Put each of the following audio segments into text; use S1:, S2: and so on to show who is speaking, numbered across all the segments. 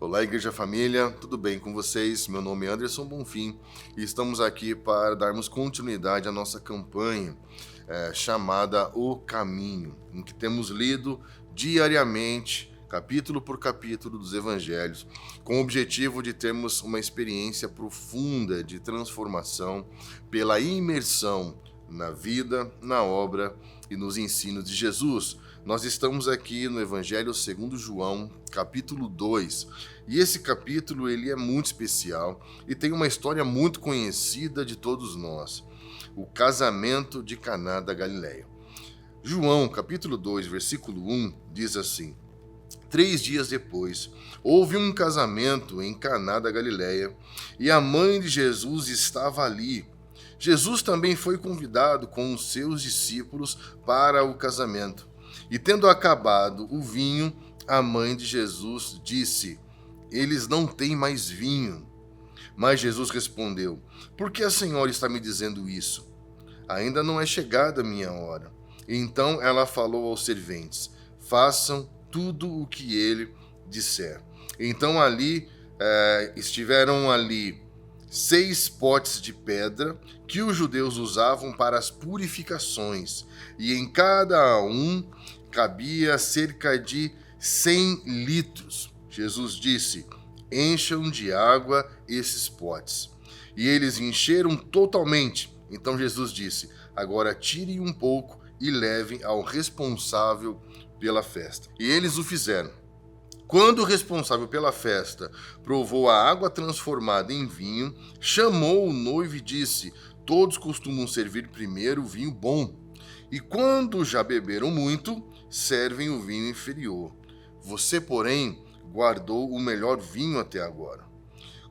S1: Olá, Igreja Família, tudo bem com vocês? Meu nome é Anderson Bonfim e estamos aqui para darmos continuidade à nossa campanha chamada O Caminho, em que temos lido diariamente, capítulo por capítulo dos Evangelhos, com o objetivo de termos uma experiência profunda de transformação pela imersão na vida, na obra e nos ensinos de Jesus. Nós estamos aqui no Evangelho segundo João, capítulo 2, e esse capítulo ele é muito especial e tem uma história muito conhecida de todos nós, o casamento de Caná da Galileia. João, capítulo 2, versículo 1, diz assim: 3 dias depois, houve um casamento em Caná da Galileia e a mãe de Jesus estava ali. Jesus também foi convidado com os seus discípulos para o casamento. E tendo acabado o vinho, a mãe de Jesus disse: eles não têm mais vinho. Mas Jesus respondeu: por que a senhora está me dizendo isso? Ainda não é chegada a minha hora. Então ela falou aos serventes: façam tudo o que ele disser. Então estiveram ali 6 potes de pedra que os judeus usavam para as purificações, e em cada um cabia cerca de 100 litros. Jesus disse: encham de água esses potes. E eles encheram totalmente. Então Jesus disse: agora tirem um pouco e levem ao responsável pela festa. E eles o fizeram. Quando o responsável pela festa provou a água transformada em vinho, chamou o noivo e disse: todos costumam servir primeiro o vinho bom, e quando já beberam muito, servem o vinho inferior. Você, porém, guardou o melhor vinho até agora.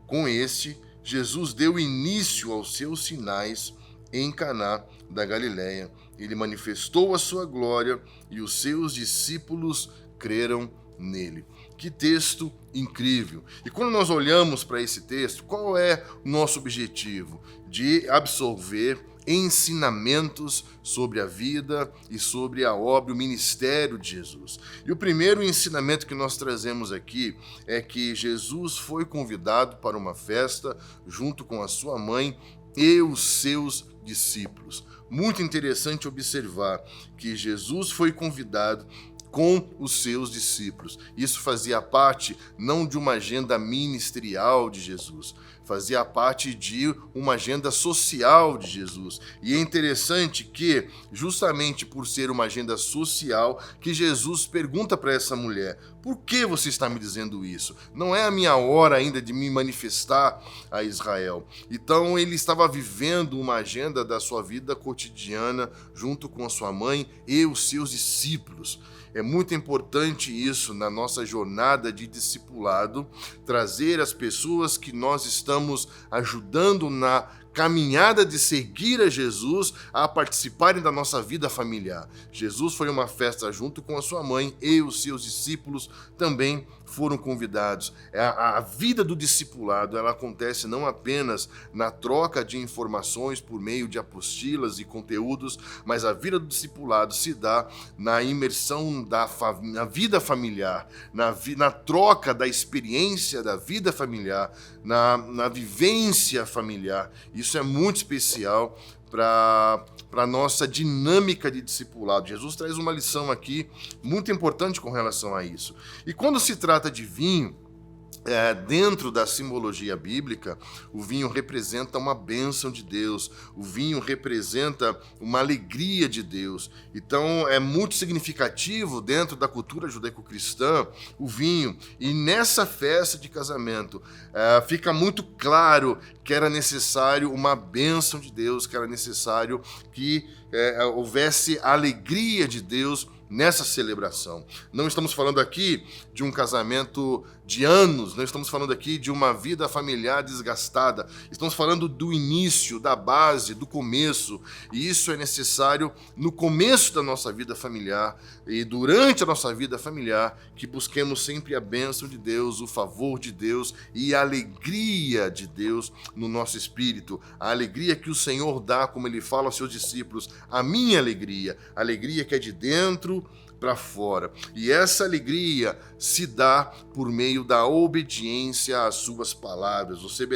S1: Com este, Jesus deu início aos seus sinais em Caná da Galileia. Ele manifestou a sua glória e os seus discípulos creram nele. Que texto incrível! E quando nós olhamos para esse texto, qual é o nosso objetivo? De absorver ensinamentos sobre a vida e sobre a obra, o ministério de Jesus. E o primeiro ensinamento que nós trazemos aqui é que Jesus foi convidado para uma festa junto com a sua mãe e os seus discípulos. Muito interessante observar que Jesus foi convidado com os seus discípulos. Isso fazia parte não de uma agenda ministerial de Jesus, fazia parte de uma agenda social de Jesus. E é interessante que, justamente por ser uma agenda social, que Jesus pergunta para essa mulher: por que você está me dizendo isso? Não é a minha hora ainda de me manifestar a Israel. Então ele estava vivendo uma agenda da sua vida cotidiana junto com a sua mãe e os seus discípulos. É muito importante isso na nossa jornada de discipulado, trazer as pessoas que nós estamos ajudando na caminhada de seguir a Jesus a participarem da nossa vida familiar. Jesus foi uma festa junto com a sua mãe e os seus discípulos também foram convidados. A vida do discipulado, ela acontece não apenas na troca de informações por meio de apostilas e conteúdos, mas a vida do discipulado se dá na imersão na vida familiar, na troca da experiência da vida familiar, na vivência familiar. Isso é muito especial para a nossa dinâmica de discipulado. Jesus traz uma lição aqui muito importante com relação a isso. E quando se trata de vinho, dentro da simbologia bíblica, o vinho representa uma bênção de Deus, o vinho representa uma alegria de Deus. Então é muito significativo dentro da cultura judaico-cristã o vinho. E nessa festa de casamento fica muito claro que era necessário uma bênção de Deus, que era necessário que houvesse a alegria de Deus nessa celebração. Não estamos falando aqui de um casamento de anos, não estamos falando aqui de uma vida familiar desgastada, estamos falando do início, da base, do começo, e isso é necessário no começo da nossa vida familiar e durante a nossa vida familiar, que busquemos sempre a bênção de Deus, o favor de Deus e a alegria de Deus no nosso espírito, a alegria que o Senhor dá, como ele fala aos seus discípulos: a minha alegria, a alegria que é de dentro para fora. E essa alegria se dá por meio da obediência às suas palavras. Você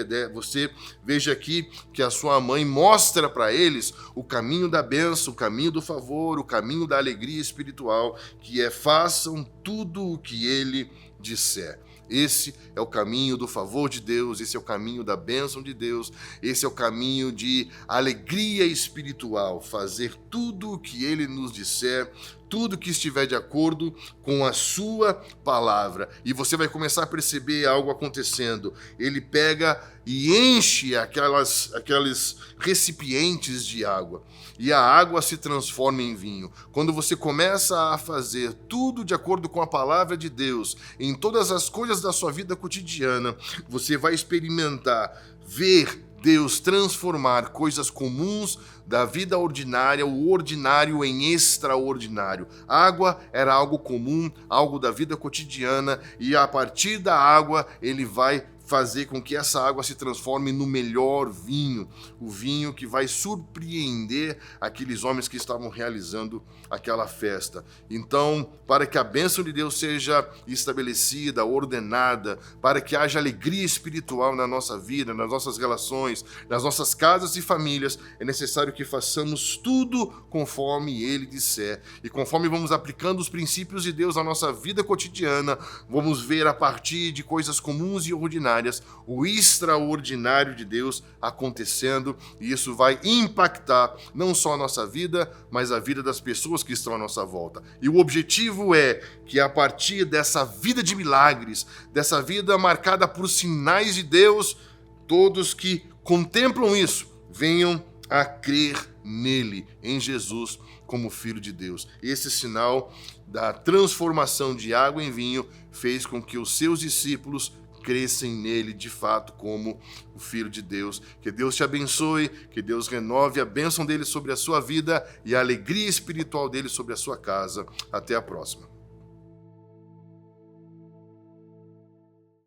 S1: veja aqui que a sua mãe mostra para eles o caminho da bênção, o caminho do favor, o caminho da alegria espiritual, que é: façam tudo o que ele disser. Esse é o caminho do favor de Deus, esse é o caminho da bênção de Deus, esse é o caminho de alegria espiritual, fazer tudo o que ele nos disser, tudo que estiver de acordo com a sua palavra. E você vai começar a perceber algo acontecendo. Ele pega e enche aqueles recipientes de água, e a água se transforma em vinho. Quando você começa a fazer tudo de acordo com a palavra de Deus, em todas as coisas da sua vida cotidiana, você vai experimentar, ver Deus transformar coisas comuns da vida ordinária, o ordinário em extraordinário. Água era algo comum, algo da vida cotidiana, e a partir da água ele vai fazer com que essa água se transforme no melhor vinho, o vinho que vai surpreender aqueles homens que estavam realizando aquela festa. Então, para que a bênção de Deus seja estabelecida, ordenada, para que haja alegria espiritual na nossa vida, nas nossas relações, nas nossas casas e famílias, é necessário que façamos tudo conforme Ele disser. E conforme vamos aplicando os princípios de Deus na nossa vida cotidiana, vamos ver a partir de coisas comuns e ordinárias o extraordinário de Deus acontecendo, e isso vai impactar não só a nossa vida, mas a vida das pessoas que estão à nossa volta. E o objetivo é que a partir dessa vida de milagres, dessa vida marcada por sinais de Deus, todos que contemplam isso venham a crer nele, em Jesus, como Filho de Deus. Esse sinal da transformação de água em vinho fez com que os seus discípulos crescem nele de fato como o Filho de Deus. Que Deus te abençoe, que Deus renove a bênção dele sobre a sua vida e a alegria espiritual dele sobre a sua casa. Até a próxima.